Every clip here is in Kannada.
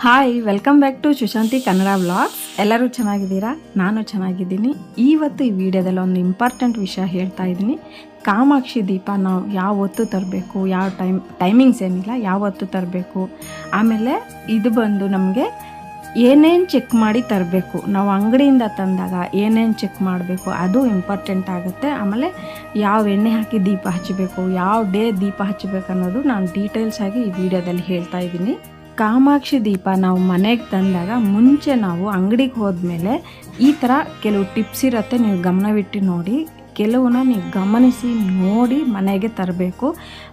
Hi, welcome back to Sushanti Kannada vlogs. ಎಲ್ಲರೂ ಚೆನ್ನಾಗಿದ್ದೀರಾ? ನಾನು ಚೆನ್ನಾಗಿದ್ದೀನಿ. ಇವತ್ತು ಈ ವಿಡಿಯೋದಲ್ಲಿ ಒಂದು ಇಂಪಾರ್ಟೆಂಟ್ ವಿಷಯ ಹೇಳ್ತಾ ಇದ್ದೀನಿ. ಕಾಮಾಕ್ಷಿ ದೀಪ ನಾವು ಯಾವತ್ತು ತರಬೇಕು, ಯಾವ ಟೈಮಿಂಗ್ಸ್ ಏನಿಲ್ಲ, ಯಾವತ್ತು ತರಬೇಕು, ಆಮೇಲೆ ಇದು ಬಂದು ನಮಗೆ ಏನೇನು ಚೆಕ್ ಮಾಡಿ ತರಬೇಕು, ನಾವು ಅಂಗಡಿಯಿಂದ ತಂದಾಗ ಏನೇನು ಚೆಕ್ ಮಾಡಬೇಕು ಅದು ಇಂಪಾರ್ಟೆಂಟ್ ಆಗುತ್ತೆ. ಆಮೇಲೆ ಯಾವ ಎಣ್ಣೆ ಹಾಕಿ ದೀಪ ಹಚ್ಚಬೇಕು, ಯಾವ ಡೇ ದೀಪ ಹಚ್ಚಬೇಕು ಅನ್ನೋದು ನಾನು ಡೀಟೇಲ್ಸ್ ಆಗಿ ಈ ವಿಡಿಯೋದಲ್ಲಿ ಹೇಳ್ತಾ ಇದ್ದೀನಿ. ಕಾಮಾಕ್ಷಿ ದೀಪ ನಾವು ಮನೆಗೆ ತಂದಾಗ ಮುಂಚೆ ನಾವು ಅಂಗಡಿಗೆ ಹೋದ್ಮೇಲೆ ಈ ಥರ ಕೆಲವು ಟಿಪ್ಸ್ ಇರುತ್ತೆ, ನೀವು ಗಮನವಿಟ್ಟು ನೋಡಿ. ಕೆಲವನ್ನ ನೀವು ಗಮನಿಸಿ ನೋಡಿ ಮನೆಗೆ ತರಬೇಕು.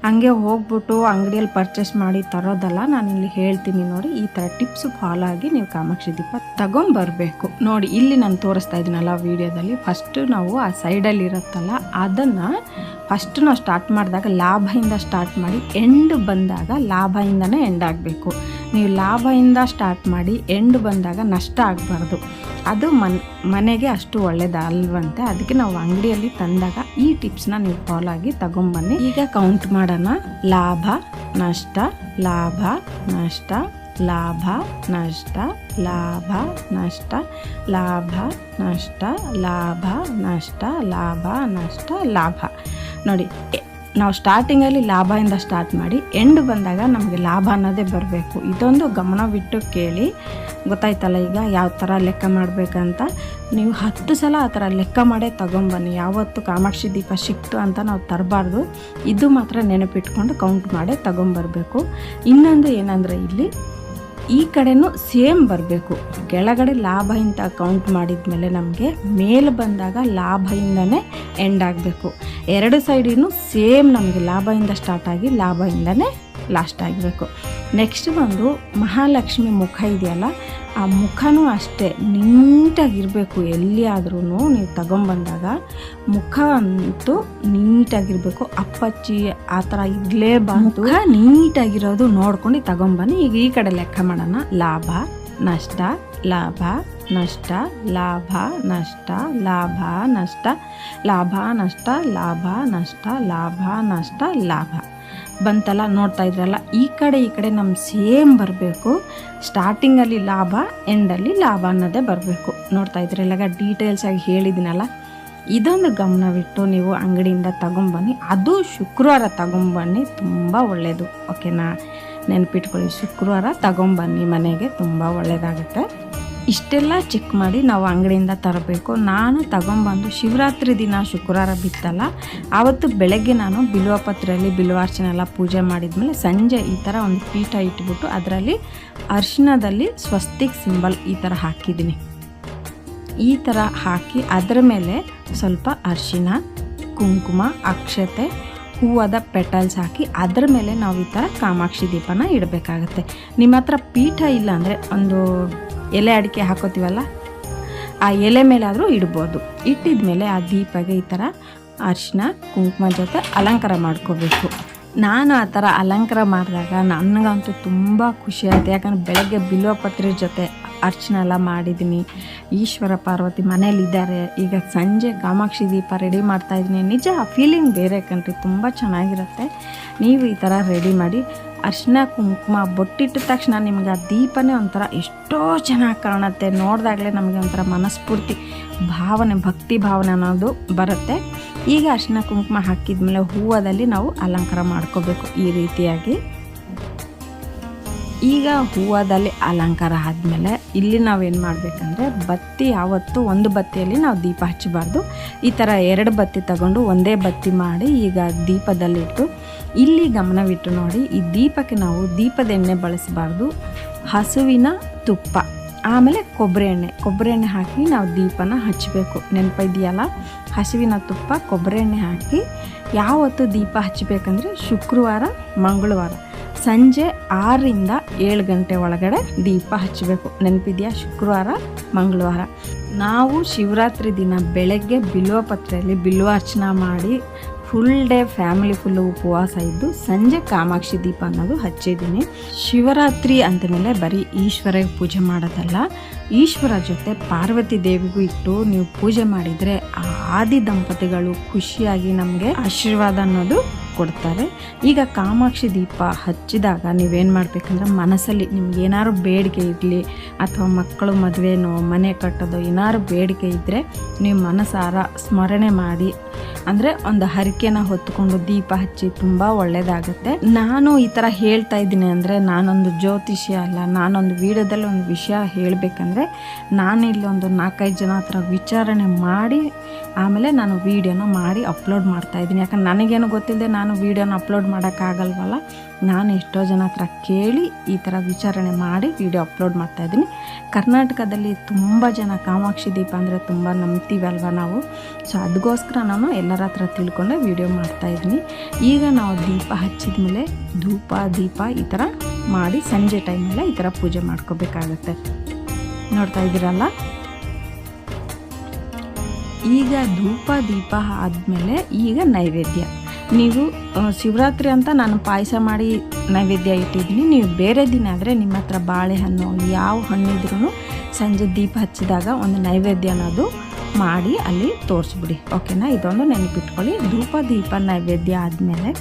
ಹಂಗೆ ಹೋಗ್ಬಿಟ್ಟು ಅಂಗಡಿಯಲ್ಲಿ ಪರ್ಚೇಸ್ ಮಾಡಿ ತರೋದಲ್ಲ, ನಾನಿಲ್ಲಿ ಹೇಳ್ತೀನಿ ನೋಡಿ. ಈ ಥರ ಟಿಪ್ಸ್ ಫಾಲೋ ಆಗಿ ನೀವು ಕಾಮಾಕ್ಷಿ ದೀಪ ತಗೊಂಬರ್ಬೇಕು. ನೋಡಿ, ಇಲ್ಲಿ ನಾನು ತೋರಿಸ್ತಾ ಇದ್ದೀನಲ್ಲ ವಿಡಿಯೋದಲ್ಲಿ, ಫಸ್ಟು ನಾವು ಆ ಸೈಡಲ್ಲಿ ಇರುತ್ತಲ್ಲ ಅದನ್ನು ಫಸ್ಟ್ ನಾವು ಸ್ಟಾರ್ಟ್ ಮಾಡಿದಾಗ ಲಾಭದಿಂದ ಸ್ಟಾರ್ಟ್ ಮಾಡಿ ಎಂಡ್ ಬಂದಾಗ ಲಾಭದಿಂದನೇ ಎಂಡ್ ಆಗಬೇಕು. ನೀವು ಲಾಭದಿಂದ ಸ್ಟಾರ್ಟ್ ಮಾಡಿ ಎಂಡ್ ಬಂದಾಗ ನಷ್ಟ ಆಗಬಾರ್ದು. ಅದು ಮನೆಗೆ ಅಷ್ಟು ಒಳ್ಳೇದಲ್ವಂತೆ. ಅದಕ್ಕೆ ನಾವು ಅಂಗಡಿಯಲ್ಲಿ ತಂದಾಗ ಈ ಟಿಪ್ಸ್ನ ನೀವು ಫಾಲೋ ಆಗಿ ತಗೊಂಬನ್ನಿ. ಈಗ ಕೌಂಟ್ ಮಾಡೋಣ. ಲಾಭ ನಷ್ಟ, ಲಾಭ ನಷ್ಟ, ಲಾಭ ನಷ್ಟ, ಲಾಭ ನಷ್ಟ, ಲಾಭ ನಷ್ಟ, ಲಾಭ ನಷ್ಟ, ಲಾಭ ನಷ್ಟ, ಲಾಭ. ನೋಡಿ, ನಾವು ಸ್ಟಾರ್ಟಿಂಗಲ್ಲಿ ಲಾಭದಿಂದ ಸ್ಟಾರ್ಟ್ ಮಾಡಿ ಎಂಡ್ ಬಂದಾಗ ನಮಗೆ ಲಾಭ ಅನ್ನೋದೇ ಬರಬೇಕು. ಇದೊಂದು ಗಮನವಿಟ್ಟು ಕೇಳಿ. ಗೊತ್ತಾಯ್ತಲ್ಲ ಈಗ ಯಾವ ಥರ ಲೆಕ್ಕ ಮಾಡಬೇಕಂತ. ನೀವು 10 ಸಲ ಆ ಥರ ಲೆಕ್ಕ ಮಾಡೇ ತಗೊಂಬನ್ನಿ. ಯಾವತ್ತು ಕಾಮಾಕ್ಷಿ ದೀಪ ಸಿಕ್ತು ಅಂತ ನಾವು ತರಬಾರ್ದು. ಇದು ಮಾತ್ರ ನೆನಪಿಟ್ಕೊಂಡು ಕೌಂಟ್ ಮಾಡೇ ತಗೊಂಬರ್ಬೇಕು. ಇನ್ನೊಂದು ಏನಂದರೆ, ಇಲ್ಲಿ ಈ ಕಡೆನೂ ಸೇಮ್ ಬರಬೇಕು. ಕೆಳಗಡೆ ಲಾಭದಿಂದ ಕೌಂಟ್ ಮಾಡಿದ್ಮೇಲೆ ನಮಗೆ ಮೇಲೆ ಬಂದಾಗ ಲಾಭದಿಂದನೇ ಎಂಡ್ ಆಗಬೇಕು. ಎರಡು ಸೈಡಿನೂ ಸೇಮ್ ನಮಗೆ ಲಾಭದಿಂದ ಸ್ಟಾರ್ಟ್ ಆಗಿ ಲಾಭದಿಂದನೇ ಲಾಸ್ಟ್ ಆಗಬೇಕು. ನೆಕ್ಸ್ಟ್ ಬಂದು ಮಹಾಲಕ್ಷ್ಮಿ ಮುಖ ಇದೆಯಲ್ಲ, ಆ ಮುಖನೂ ಅಷ್ಟೇ ನೀಟಾಗಿರಬೇಕು. ಎಲ್ಲಿ ಆದ್ರೂ ನೀವು ತಗೊಂಬಂದಾಗ ಮುಖ ಅಂತೂ ನೀಟಾಗಿರಬೇಕು. ಅಪ್ಪಚ್ಚಿ ಆ ಥರ ಇರಲೇಬಾರ್ದು. ಮುಖ ನೀಟಾಗಿರೋದು ನೋಡ್ಕೊಂಡು ತಗೊಂಬನ್ನಿ. ಈಗ ಈ ಕಡೆ ಲೆಕ್ಕ ಮಾಡೋಣ. ಲಾಭ ನಷ್ಟ, ಲಾಭ ನಷ್ಟ, ಲಾಭ ನಷ್ಟ, ಲಾಭ ನಷ್ಟ, ಲಾಭ ನಷ್ಟ, ಲಾಭ ನಷ್ಟ, ಲಾಭ ನಷ್ಟ, ಲಾಭ ಬಂತಲ್ಲ. ನೋಡ್ತಾ ಇದ್ರಲ್ಲ, ಈ ಕಡೆ ನಮ್ಮ ಸೇಮ್ ಬರಬೇಕು. ಸ್ಟಾರ್ಟಿಂಗಲ್ಲಿ ಲಾಭ, ಎಂಡಲ್ಲಿ ಲಾಭ ಅನ್ನೋದೇ ಬರಬೇಕು. ನೋಡ್ತಾ ಇದ್ರಲ್ಲ, ಡೀಟೇಲ್ಸಾಗಿ ಹೇಳಿದ್ದೀನಲ್ಲ. ಇದೊಂದು ಗಮನವಿಟ್ಟು ನೀವು ಅಂಗಡಿಯಿಂದ ತಗೊಂಬನ್ನಿ. ಅದು ಶುಕ್ರವಾರ ತಗೊಂಬನ್ನಿ, ತುಂಬ ಒಳ್ಳೆಯದು. ಓಕೆನಾ? ನೆನಪಿಟ್ಕೊಳ್ಳಿ, ಶುಕ್ರವಾರ ತಗೊಂಬನ್ನಿ ಮನೆಗೆ, ತುಂಬ ಒಳ್ಳೆಯದಾಗುತ್ತೆ. ಇಷ್ಟೆಲ್ಲ ಚೆಕ್ ಮಾಡಿ ನಾವು ಅಂಗಡಿಯಿಂದ ತರಬೇಕು. ನಾನು ತಗೊಂಬಂದು ಶಿವರಾತ್ರಿ ದಿನ ಶುಕ್ರವಾರ ಬಿತ್ತಲ್ಲ, ಆವತ್ತು ಬೆಳಗ್ಗೆ ನಾನು ಬಿಲ್ವಪತ್ರೆಯಲ್ಲಿ ಬಿಲ್ವಾರ್ಚನೆ ಎಲ್ಲ ಪೂಜೆ ಮಾಡಿದ್ಮೇಲೆ ಸಂಜೆ ಈ ಥರ ಒಂದು ಪೀಠ ಇಟ್ಬಿಟ್ಟು ಅದರಲ್ಲಿ ಅರಿಶಿಣದಲ್ಲಿ ಸ್ವಸ್ತಿಕ್ ಸಿಂಬಲ್ ಈ ಥರ ಹಾಕಿದ್ದೀನಿ. ಈ ಥರ ಹಾಕಿ ಅದರ ಮೇಲೆ ಸ್ವಲ್ಪ ಅರಿಶಿಣ, ಕುಂಕುಮ, ಅಕ್ಷತೆ, ಹೂವದ ಪೆಟಲ್ಸ್ ಹಾಕಿ ಅದರ ಮೇಲೆ ನಾವು ಈ ಥರ ಕಾಮಾಕ್ಷಿ ದೀಪನ ಇಡಬೇಕಾಗತ್ತೆ. ನಿಮ್ಮ ಹತ್ರ ಪೀಠ ಇಲ್ಲ ಅಂದರೆ ಒಂದು ಎಲೆ ಅಡಿಕೆ ಹಾಕೋತೀವಲ್ಲ, ಆ ಎಲೆ ಮೇಲಾದರೂ ಇಡ್ಬೋದು. ಇಟ್ಟಿದ ಮೇಲೆ ಆ ದೀಪಗೆ ಈ ಥರ ಅರಿಶಿನ ಕುಂಕುಮ ಜೊತೆ ಅಲಂಕಾರ ಮಾಡ್ಕೋಬೇಕು. ನಾನು ಆ ಥರ ಅಲಂಕಾರ ಮಾಡಿದಾಗ ನನಗಂತೂ ತುಂಬ ಖುಷಿ ಆಯಿತು. ಯಾಕಂದರೆ ಬೆಳಗ್ಗೆ ಬಿಲ್ವಪತ್ರೆ ಜೊತೆ ಅರ್ಚನೆ ಎಲ್ಲ ಮಾಡಿದ್ದೀನಿ. ಈಶ್ವರ ಪಾರ್ವತಿ ಮನೇಲಿದ್ದಾರೆ. ಈಗ ಸಂಜೆ ಕಾಮಾಕ್ಷಿ ದೀಪ ರೆಡಿ ಮಾಡ್ತಾಯಿದ್ದೀನಿ. ನಿಜ ಆ ಫೀಲಿಂಗ್ ಬೇರೆ ಕಣ್ರಿ, ತುಂಬ ಚೆನ್ನಾಗಿರುತ್ತೆ. ನೀವು ಈ ಥರ ರೆಡಿ ಮಾಡಿ ಅರಿಶಿನ ಕುಂಕುಮ ಬೊಟ್ಟಿಟ್ಟ ತಕ್ಷಣ ನಿಮ್ಗೆ ಆ ದೀಪನೇ ಒಂಥರ ಎಷ್ಟೋ ಚೆನ್ನಾಗಿ ಕಾಣುತ್ತೆ. ನೋಡಿದಾಗಲೇ ನಮಗೆ ಒಂಥರ ಮನಸ್ಫೂರ್ತಿ ಭಾವನೆ, ಭಕ್ತಿ ಭಾವನೆ ಅನ್ನೋದು ಬರುತ್ತೆ. ಈಗ ಅರಿಶಿನ ಕುಂಕುಮ ಹಾಕಿದ್ಮೇಲೆ ಹೂವದಲ್ಲಿ ನಾವು ಅಲಂಕಾರ ಮಾಡ್ಕೋಬೇಕು ಈ ರೀತಿಯಾಗಿ. ಈಗ ಹೂವದಲ್ಲಿ ಅಲಂಕಾರ ಆದಮೇಲೆ ಇಲ್ಲಿ ನಾವೇನು ಮಾಡಬೇಕಂದ್ರೆ, ಬತ್ತಿ ಯಾವತ್ತು ಒಂದು ಬತ್ತಿಯಲ್ಲಿ ನಾವು ದೀಪ ಹಚ್ಚಬಾರ್ದು. ಈ ಥರ 2 ಬತ್ತಿ ತಗೊಂಡು ಒಂದೇ ಬತ್ತಿ ಮಾಡಿ ಈಗ ದೀಪದಲ್ಲಿಟ್ಟು ಇಲ್ಲಿ ಗಮನವಿಟ್ಟು ನೋಡಿ. ಈ ದೀಪಕ್ಕೆ ನಾವು ದೀಪದ ಎಣ್ಣೆ ಬಳಸಬಾರ್ದು. ಹಸುವಿನ ತುಪ್ಪ ಆಮೇಲೆ ಕೊಬ್ಬರಿ ಎಣ್ಣೆ ಹಾಕಿ ನಾವು ದೀಪನ ಹಚ್ಚಬೇಕು. ನೆನಪಿದೆಯಲ್ಲ? ಹಸುವಿನ ತುಪ್ಪ, ಕೊಬ್ಬರಿ ಎಣ್ಣೆ ಹಾಕಿ ಯಾವತ್ತು ದೀಪ ಹಚ್ಚಬೇಕಂದ್ರೆ ಶುಕ್ರವಾರ, ಮಂಗಳವಾರ ಸಂಜೆ 6 ರಿಂದ 7 ಗಂಟೆ ಒಳಗಡೆ ದೀಪ ಹಚ್ಚಬೇಕು. ನೆನಪಿದೆಯಾ? ಶುಕ್ರವಾರ, ಮಂಗಳವಾರ. ನಾವು ಶಿವರಾತ್ರಿ ದಿನ ಬೆಳಗ್ಗೆ ಬಿಲ್ವಪತ್ರೆಯಲ್ಲಿ ಬಿಲ್ವಾರ್ಚನೆ ಮಾಡಿ ಫುಲ್ ಡೇ ಫ್ಯಾಮಿಲಿ ಫುಲ್ಲು ಉಪವಾಸ ಇದ್ದು ಸಂಜೆ ಕಾಮಾಕ್ಷಿ ದೀಪ ಅನ್ನೋದು ಹಚ್ಚಿದ್ದೀನಿ. ಶಿವರಾತ್ರಿ ಅಂದಮೇಲೆ ಬರೀ ಈಶ್ವರಿಗೆ ಪೂಜೆ ಮಾಡೋದಲ್ಲ, ಈಶ್ವರ ಜೊತೆ ಪಾರ್ವತಿ ದೇವಿಗೂ ಇಟ್ಟು ನೀವು ಪೂಜೆ ಮಾಡಿದರೆ ಆ ಆದಿ ದಂಪತಿಗಳು ಖುಷಿಯಾಗಿ ನಮಗೆ ಆಶೀರ್ವಾದ ಅನ್ನೋದು ಕೊಡ್ತಾರೆ. ಈಗ ಕಾಮಾಕ್ಷಿ ದೀಪ ಹಚ್ಚಿದಾಗ ನೀವೇನು ಮಾಡಬೇಕಂದ್ರೆ ಮನಸ್ಸಲ್ಲಿ ನಿಮ್ಗೆ ಏನಾದ್ರು ಬೇಡಿಕೆ ಇರಲಿ ಅಥವಾ ಮಕ್ಕಳು ಮದುವೆನೋ ಮನೆ ಕಟ್ಟೋದು ಏನಾದ್ರು ಬೇಡಿಕೆ ಇದ್ದರೆ ನೀವು ಮನಸಾರ ಸ್ಮರಣೆ ಮಾಡಿ ಅಂದರೆ ಒಂದು ಹರಕೆನ ಹೊತ್ತುಕೊಂಡು ದೀಪ ಹಚ್ಚಿ ತುಂಬ ಒಳ್ಳೆಯದಾಗುತ್ತೆ. ನಾನು ಈ ಥರ ಹೇಳ್ತಾ ಇದ್ದೀನಿ ಅಂದರೆ ನಾನೊಂದು ಜ್ಯೋತಿಷಿ ಅಲ್ಲ. ನಾನೊಂದು ವಿಡಿಯೋದಲ್ಲಿ ಒಂದು ವಿಷಯ ಹೇಳಬೇಕಂದ್ರೆ ನಾನು ಇಲ್ಲಿ ಒಂದು 4-5 ಜನ ಹತ್ರ ವಿಚಾರಣೆ ಮಾಡಿ ಆಮೇಲೆ ನಾನು ವೀಡಿಯೋನ ಮಾಡಿ ಅಪ್ಲೋಡ್ ಮಾಡ್ತಾಯಿದ್ದೀನಿ. ಯಾಕಂದ್ರೆ ನನಗೇನು ಗೊತ್ತಿಲ್ಲದೆ ನಾನು ವೀಡಿಯೋನ ಅಪ್ಲೋಡ್ ಮಾಡೋಕ್ಕಾಗಲ್ವಲ್ಲ. ನಾನು ಎಷ್ಟೋ ಜನ ಹತ್ರ ಕೇಳಿ ಈ ಥರ ವಿಚಾರಣೆ ಮಾಡಿ ವಿಡಿಯೋ ಅಪ್ಲೋಡ್ ಮಾಡ್ತಾಯಿದ್ದೀನಿ. ಕರ್ನಾಟಕದಲ್ಲಿ ತುಂಬ ಜನ ಕಾಮಾಕ್ಷಿ ದೀಪ ಅಂದರೆ ತುಂಬ ನಂಬ್ತೀವಲ್ವ ನಾವು. ಸೊ ಅದಕ್ಕೋಸ್ಕರ ನಾನು ಎಲ್ಲರ ಹತ್ರ ತಿಳ್ಕೊಂಡೆ ವಿಡಿಯೋ ಮಾಡ್ತಾಯಿದ್ದೀನಿ. ಈಗ ನಾವು ದೀಪ ಹಚ್ಚಿದ ಮೇಲೆ ಧೂಪ ದೀಪ ಈ ಥರ ಮಾಡಿ ಸಂಜೆ ಟೈಮೆಲ್ಲ ಈ ಥರ ಪೂಜೆ ಮಾಡ್ಕೋಬೇಕಾಗತ್ತೆ. ನೋಡ್ತಾ ಇದ್ದೀರಲ್ಲ. ಈಗ ಧೂಪ ದೀಪ ಆದಮೇಲೆ ಈಗ ನೈವೇದ್ಯ. ನೀವು ಶಿವರಾತ್ರಿ ಅಂತ ನಾನು ಪಾಯಸ ಮಾಡಿ ನೈವೇದ್ಯ ಇಟ್ಟಿದ್ದೀನಿ. ನೀವು ಬೇರೆ ದಿನ ಆದರೆ ನಿಮ್ಮ ಹತ್ರ ಬಾಳೆಹಣ್ಣು ಯಾವ ಹಣ್ಣಿದ್ರೂ ಸಂಜೆ ದೀಪ ಹಚ್ಚಿದಾಗ ಒಂದು ನೈವೇದ್ಯ ಅನ್ನೋದು ಮಾಡಿ ಅಲ್ಲಿ ತೋರಿಸ್ಬಿಡಿ. ಓಕೆನಾ? ಇದೊಂದು ನೆನಪಿಟ್ಕೊಳ್ಳಿ. ಧೂಪ ದೀಪ ನೈವೇದ್ಯ ಆದಮೇಲೆ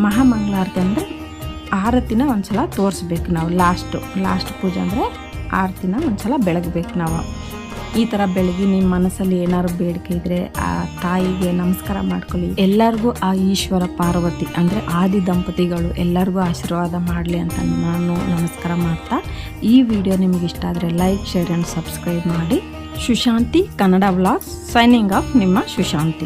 ಮಹಾಮಂಗಳಾರತಿ ಅಂದರೆ ಆರತಿನ ಒಂದು ಸಲ ತೋರಿಸ್ಬೇಕು ನಾವು. ಲಾಸ್ಟ್ ಪೂಜೆ ಅಂದರೆ ಆರತಿನ ಒಂದು ಸಲ ಬೆಳಗಬೇಕು ನಾವು. ಈ ಥರ ಬೆಳಗ್ಗೆ ನಿಮ್ಮ ಮನಸ್ಸಲ್ಲಿ ಏನಾದ್ರು ಬೇಡಿಕೆ ಇದ್ದರೆ ಆ ತಾಯಿಗೆ ನಮಸ್ಕಾರ ಮಾಡ್ಕೊಳ್ಳಿ. ಎಲ್ಲರಿಗೂ ಆ ಈಶ್ವರ ಪಾರ್ವತಿ ಅಂದರೆ ಆದಿ ದಂಪತಿಗಳು ಎಲ್ಲರಿಗೂ ಆಶೀರ್ವಾದ ಮಾಡಲಿ ಅಂತ ನಾನು ನಮಸ್ಕಾರ ಮಾಡ್ತಾ ಈ ವಿಡಿಯೋ ನಿಮಗೆ ಇಷ್ಟ ಆದರೆ ಲೈಕ್, ಶೇರ್ ಆ್ಯಂಡ್ ಸಬ್ಸ್ಕ್ರೈಬ್ ಮಾಡಿ. Sushanti Kannada vlogs signing off, ನಿಮ್ಮ ಸುಶಾಂತಿ.